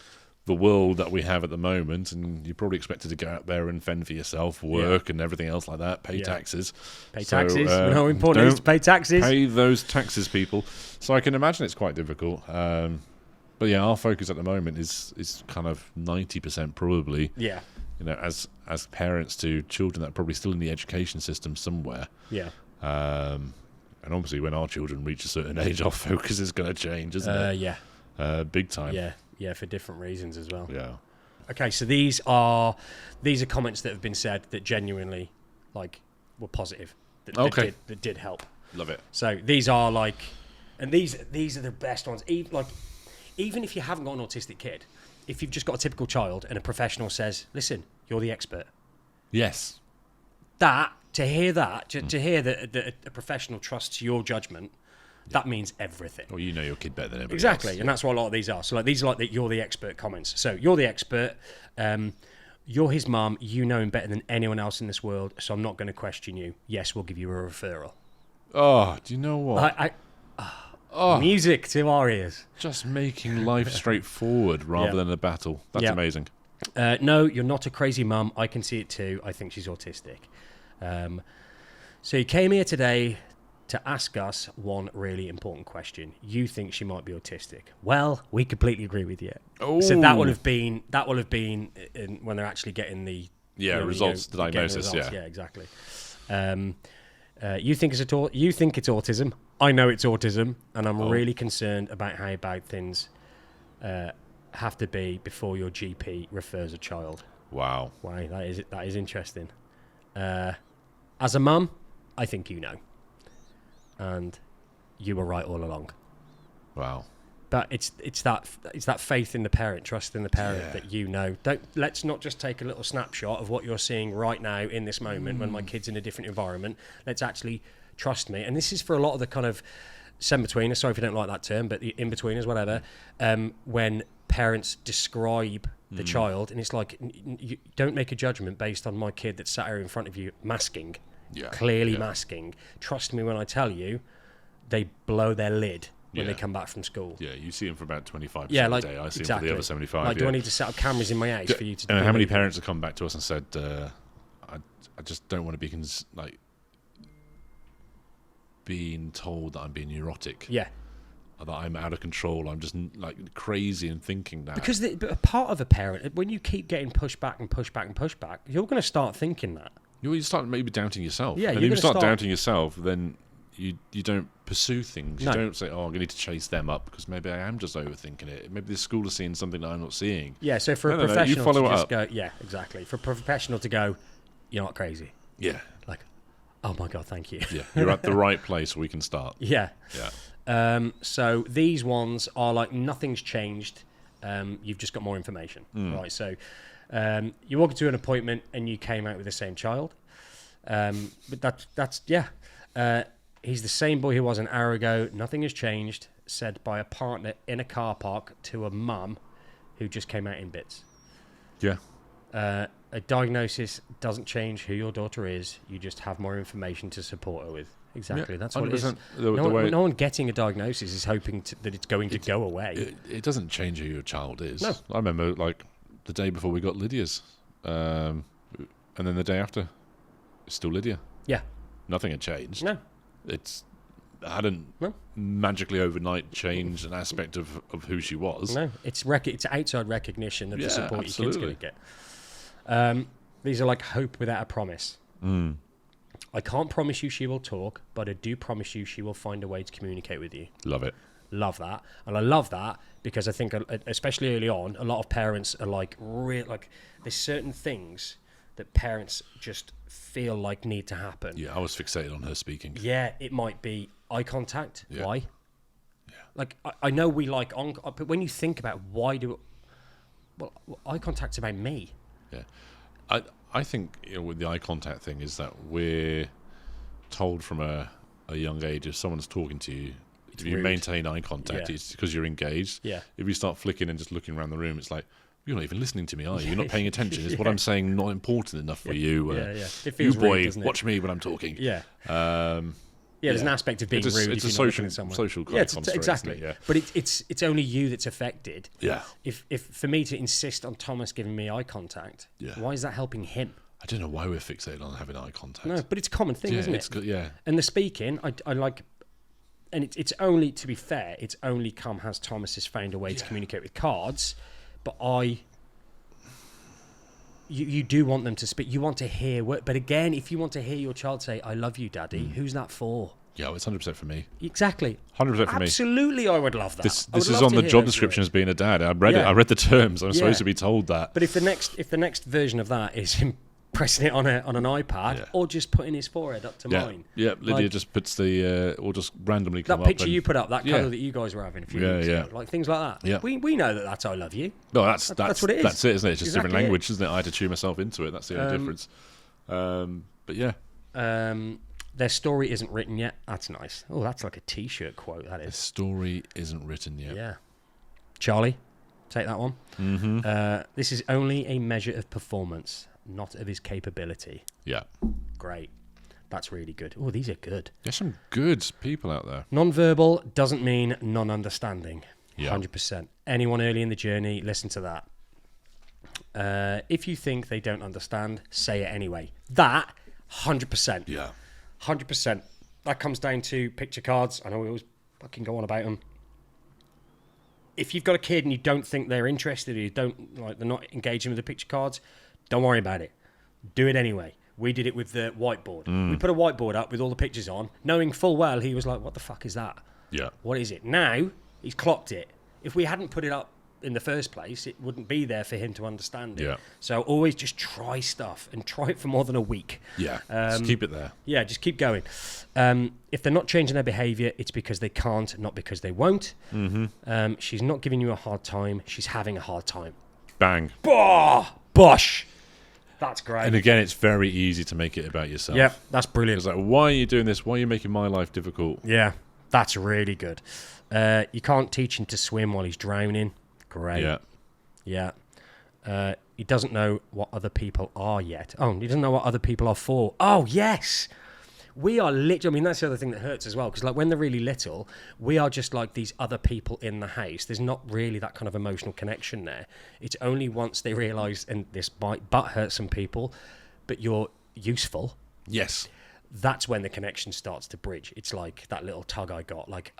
world that we have at the moment, and you're probably expected to go out there and fend for yourself, work and everything else like that, pay taxes. Pay taxes. You know how important it is to pay taxes. Pay those taxes, people. So I can imagine it's quite difficult. But yeah, our focus at the moment is kind of 90% probably. Yeah. As parents to children that are probably still in the education system somewhere. Yeah. And obviously when our children reach a certain age, our focus is going to change, isn't it? Yeah. Big time. Yeah, for different reasons as well. Yeah. Okay, so these are comments that have been said that genuinely were positive. That did help. Love it. So these are and these are the best ones. Even if you haven't got an autistic kid, if you've just got a typical child and a professional says, "Listen, you're the expert." Yes. To hear that a professional trusts your judgment. That means everything. Well, you know your kid better than everybody Exactly, else. and that's what a lot of these are. So these are you're the expert comments. So you're the expert. You're his mum. You know him better than anyone else in this world. So I'm not going to question you. Yes, we'll give you a referral. Oh, do you know what? Music to our ears. Just making life straightforward rather than a battle. That's amazing. No, you're not a crazy mum. I can see it too. I think she's autistic. So you came here today to ask us one really important question. You think she might be autistic? Well, we completely agree with you. Oh. So that will have been when they're actually getting the results, the diagnosis. Yeah, exactly. You think it's autism. I know it's autism, and I'm really concerned about how bad things have to be before your GP refers a child. Wow. That is interesting. As a mum, I think you know. and you were right all along. Wow. But it's that faith in the parent, trust in the parent that let's not just take a little snapshot of what you're seeing right now in this moment when my kid's in a different environment. Let's actually trust me. And this is for a lot of the kind of semi-betweeners, sorry if you don't like that term, but the in-betweeners, whatever, when parents describe the child, and it's like, you don't make a judgment based on my kid that's sat here in front of you masking, clearly masking. Trust me when I tell you, they blow their lid when they come back from school. Yeah, you see them for about 25% of like, the day. I see them for the other 75. Like, do I need to set up cameras in my house for you to... And how many parents have come back to us and said, I just don't want to be being told that I'm being neurotic. Yeah. That I'm out of control. I'm just like crazy and thinking that. Because a part of a parent, when you keep getting pushed back and pushed back and pushed back, you're going to start thinking that. You start maybe doubting yourself. Yeah, and if you start doubting yourself, then you don't pursue things. You don't say, I'm going to need to chase them up because maybe I am just overthinking it. Maybe the school is seeing something that I'm not seeing. Yeah, so for a professional to just go, yeah, exactly. For a professional to go, you're not crazy. Yeah. Like, oh my God, thank you. Yeah, you're at the right place where we can start. Yeah. Yeah. So these ones are like nothing's changed. You've just got more information, right? So you walk into an appointment and you came out with the same child. But that's he's the same boy he was an hour ago. Nothing has changed, said by a partner in a car park to a mum who just came out in bits. Yeah. A diagnosis doesn't change who your daughter is. You just have more information to support her with. Exactly. Yeah, that's what it is. No one getting a diagnosis is hoping that it's going to go away. It doesn't change who your child is. No. I remember like the day before we got Lydia's, and then the day after, it's still Lydia. Yeah. Nothing had changed. No. It hadn't magically overnight changed an aspect of who she was. No. It's outside recognition of the support your kid's going to get. These are like hope without a promise. I can't promise you she will talk, but I do promise you she will find a way to communicate with you. Love it. Love that. And I love that because I think, especially early on, a lot of parents are like, there's certain things that parents just feel like need to happen. Yeah, I was fixated on her speaking. Yeah, it might be eye contact. Yeah. Why? Yeah. Like, I know we like but when you think about eye contact's about me. Yeah. I think with the eye contact thing is that we're told from a young age if someone's talking to you, if you maintain eye contact, it's because you're engaged. Yeah. If you start flicking and just looking around the room, it's like, you're not even listening to me, are you? You're not paying attention. Is what I'm saying not important enough for you? It feels you boy, rude, watch me when I'm talking. Yeah. There's an aspect of being rude. It's a social construct, exactly. Yeah. But it's only you that's affected. Yeah. If for me to insist on Thomas giving me eye contact, why is that helping him? I don't know why we're fixated on having eye contact. No, but it's a common thing, isn't it? It's good, yeah. And the speaking, I like, and it's only, to be fair, it's only come as Thomas has found a way to communicate with cards, but you do want them to speak. You want to hear but again, if you want to hear your child say, I love you, Daddy, who's that for? Yeah, it's 100% for me. Exactly. 100% for me. Absolutely, I would love that. This is on the job description as being a dad. I read it. I read the terms. I'm supposed to be told that. But if the next version of that is him pressing it on an iPad or just putting his forehead up to mine. Yeah, Lydia just puts the or just randomly come that up. That picture you put up, that colour that you guys were having a few weeks ago, like things like that. Yeah. We know that's I love you. No, that's what it is. That's it, isn't it? It's just exactly different language, isn't it? I had to tune myself into it. That's the only difference. But yeah. Their story isn't written yet. That's nice. Oh, that's like a T-shirt quote, that is. Their story isn't written yet. Yeah. Charlie, take that one. Mm-hmm. This is only a measure of performance, not of his capability. Yeah. Great. That's really good. Oh, these are good. There's some good people out there. Non-verbal doesn't mean non-understanding. Yeah. 100%. Anyone early in the journey, listen to that. If you think they don't understand, say it anyway. That, 100%. Yeah. 100%. That comes down to picture cards. I know we always fucking go on about them. If you've got a kid and you don't think they're interested, or they're not engaging with the picture cards, don't worry about it. Do it anyway. We did it with the whiteboard. We put a whiteboard up with all the pictures on, knowing full well he was like, what the fuck is that? Yeah. What is it? Now, he's clocked it. If we hadn't put it up in the first place, it wouldn't be there for him to understand it. Yeah. So always just try stuff and try it for more than a week. Yeah, just keep it there. Yeah, just keep going. If they're not changing their behaviour, it's because they can't, not because they won't. Mm-hmm. She's not giving you a hard time. She's having a hard time. Bang. Bosh. That's great. And again, it's very easy to make it about yourself. Yeah, that's brilliant. It's like, why are you doing this? Why are you making my life difficult? Yeah, that's really good. You can't teach him to swim while he's drowning. Great. Yeah. He doesn't know what other people are yet. Oh, he doesn't know what other people are for. Oh, yes. We are literally, I mean, that's the other thing that hurts as well, because like when they're really little, we are just like these other people in the house. There's not really that kind of emotional connection there. It's only once they realise, and this might butt hurt some people, but you're useful. Yes. That's when the connection starts to bridge. It's like that little tug I got, like,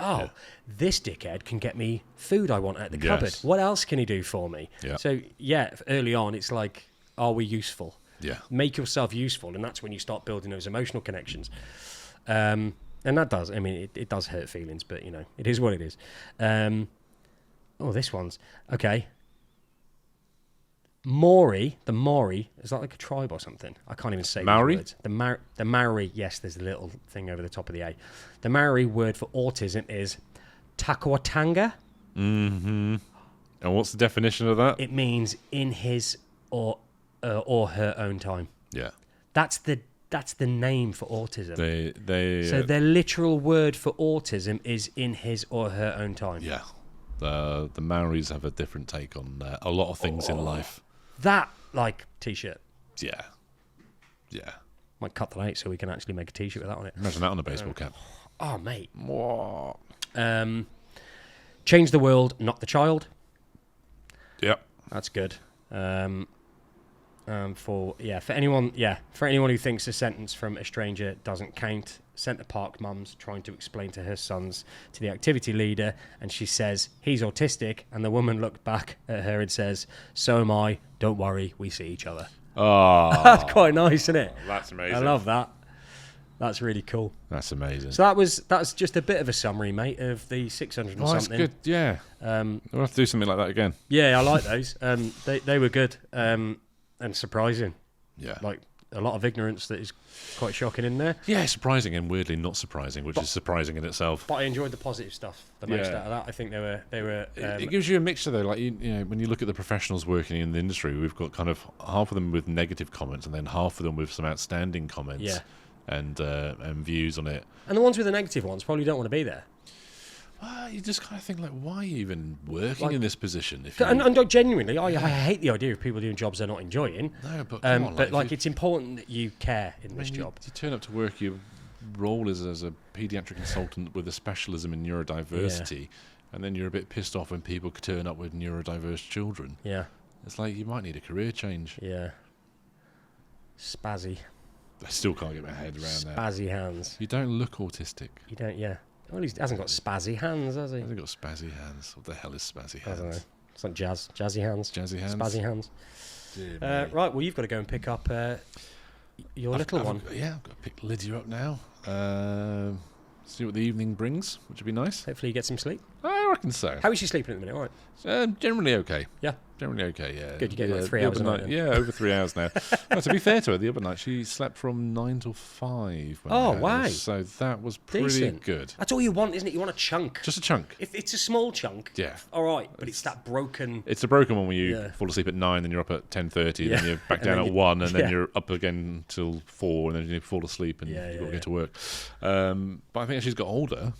this dickhead can get me food I want out the cupboard. What else can he do for me? Yeah. So, yeah, early on, it's like, are we useful? Yeah. Make yourself useful, and that's when you start building those emotional connections. And that does, I mean, it does hurt feelings, but, you know, it is what it is. This one's, okay. Maori, the Maori, is that like a tribe or something? I can't even say Maori? these words. The Maori, yes, there's a little thing over the top of the A. The Maori word for autism is Takiwatanga. Mm-hmm. And what's the definition of that? It means in his or her own time. Yeah. That's the name for autism. So their literal word for autism is in his or her own time. Yeah. The Maoris have a different take on a lot of things in life. That, like, T-shirt. Yeah. Yeah. Might cut that out so we can actually make a T-shirt with that on it. Imagine that on a baseball cap. Oh, mate. What? Change the world, not the child. Yep. That's good. For anyone who thinks a sentence from a stranger doesn't count, Centre Park mum's trying to explain to her sons to the activity leader, and she says he's autistic, and the woman looked back at her and says, "So am I. Don't worry, we see each other." Oh, that's quite nice, isn't it? That's amazing. I love that. That's really cool. That's amazing. So that's just a bit of a summary, mate, of the 600 or something. That's good. Yeah. We'll have to do something like that again. Yeah, I like those. They were good and surprising. Yeah. Like a lot of ignorance that is quite shocking in there. Yeah, surprising and weirdly not surprising, which is surprising in itself. But I enjoyed the positive stuff the most out of that. I think they were. It gives you a mixture though. Like you know, when you look at the professionals working in the industry, we've got kind of half of them with negative comments, and then half of them with some outstanding comments. Yeah. And views on it. And the ones with the negative ones probably don't want to be there. Well, you just kind of think, like, why are you even working in this position? And genuinely, I hate the idea of people doing jobs they're not enjoying. No, but come on, it's important that you care in this job. You turn up to work, your role is as a paediatric consultant with a specialism in neurodiversity, and then you're a bit pissed off when people turn up with neurodiverse children. Yeah. It's like you might need a career change. Yeah. Spazzy. I still can't get my head around that. Spazzy hands. You don't look autistic. You don't, yeah. Well, he hasn't got spazzy hands, has he? He hasn't got spazzy hands. What the hell is spazzy hands? I don't know. It's like jazzy hands. Jazzy hands? Spazzy hands. Right, well, you've got to go and pick up your little one. I've got to pick Lydia up now. See what the evening brings, which would be nice. Hopefully you get some sleep. I reckon so. How is she sleeping at the minute? All right. Generally okay. Yeah. Generally okay, yeah. Good, you get like 3 hours a night. Yeah, over 3 hours now. No, to be fair to her, the other night she slept from 9 till 5. Wow. So that was pretty Decent. Good. That's all you want, isn't it? You want a chunk. Just a chunk. If it's a small chunk, yeah. All right, but it's that broken... It's a broken one where you fall asleep at 9, then you're up at 10:30, then you're back down at 1, and then you're up again till 4, and then you fall asleep and you've got to get to work. But I think as she's got older,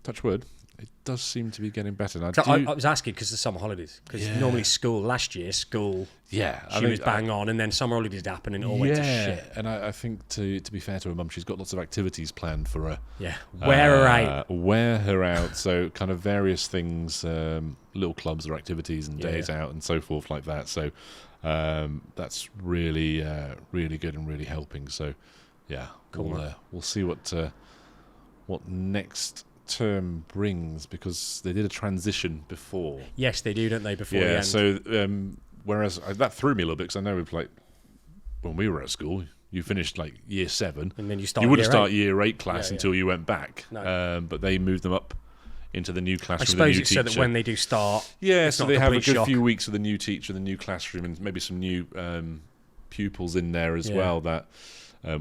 touch wood, it does seem to be getting better. Now, I was asking because the summer holidays. Because normally last year, she was bang on, and then summer holidays happened and it all went to shit. And I think to be fair to her mum, she's got lots of activities planned for her. Yeah, wear her out. Wear her out. So kind of various things, little clubs or activities and days out and so forth like that. So that's really, really good and really helping. So yeah, cool. We'll see what next term brings, because they did a transition before. Yes, they do, don't they? Before the end. So whereas that threw me a little bit, because I know when we were at school, you finished like year 7, and then you wouldn't start year 8 class until you went back. No. But they moved them up into the new I classroom. with suppose the new it's teacher. so that when they do start, Yeah, it's so not they a have a complete good shock. few weeks with the new teacher, the new classroom, and maybe some new pupils in there as Yeah. well. That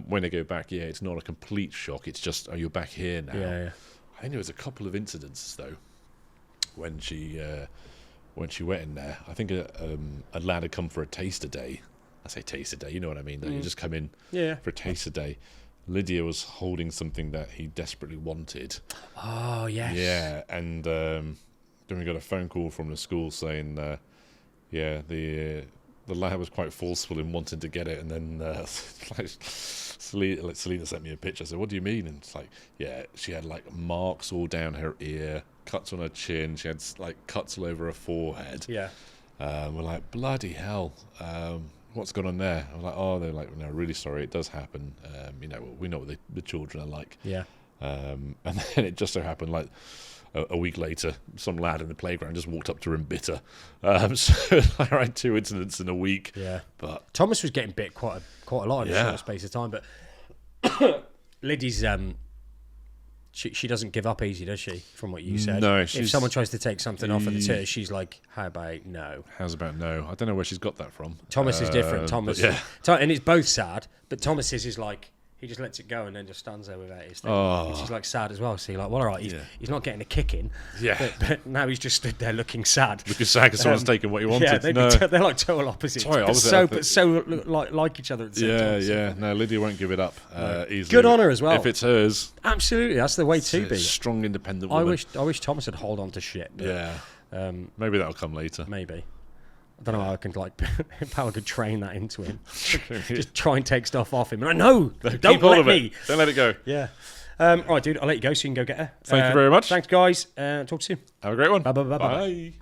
when they go back, it's not a complete shock. It's just, oh, you're back here now. Yeah. I think there was a couple of incidents though when she went in there. I think a lad had come for a taster day. I say taster day, you know what I mean? That you just come in for a taster day. Lydia was holding something that he desperately wanted. Oh yes. Yeah, and then we got a phone call from the school saying, the lad was quite forceful in wanting to get it, and then Selena sent me a picture. I said, "What do you mean?" And it's like, she had like marks all down her ear, cuts on her chin. She had like cuts all over her forehead. Yeah. We're like, bloody hell. What's going on there? I'm like, oh, they're like, no, really sorry, it does happen. We know what the children are like. Yeah. And then it just so happened, like a week later, some lad in the playground just walked up to her and bit her. So I had 2 incidents in a week. Yeah. But Thomas was getting bit quite a lot in a short space of time, but Liddy's she doesn't give up easy, does she? From what you said. No, if someone tries to take something off of the tier, she's like, "How about no?" How's about no? I don't know where she's got that from. Thomas is different. Thomas, and it's both sad, but Thomas's is like he just lets it go and then just stands there without his thing. And she's like sad as well. So you're like, well, all right, he's not getting a kick in. Yeah. But now he's just stood there looking sad. Looking sad because someone's taken what he wanted. Yeah, they're like total opposites. Sorry, but so like each other at the same time. Yeah. No, Lydia won't give it up easily. Good on her as well. If it's hers, Absolutely, that's the way it's to a be. strong, independent woman. I wish Thomas would hold on to shit. But, Maybe that'll come later. maybe. I don't know how I can how I could train that into him. Just try and take stuff off him. And I know, don't let me. Don't let it go. Yeah. All right, dude. I'll let you go so you can go get her. Thank you very much. Thanks, guys. Talk to you soon. Have a great one. Bye. Bye.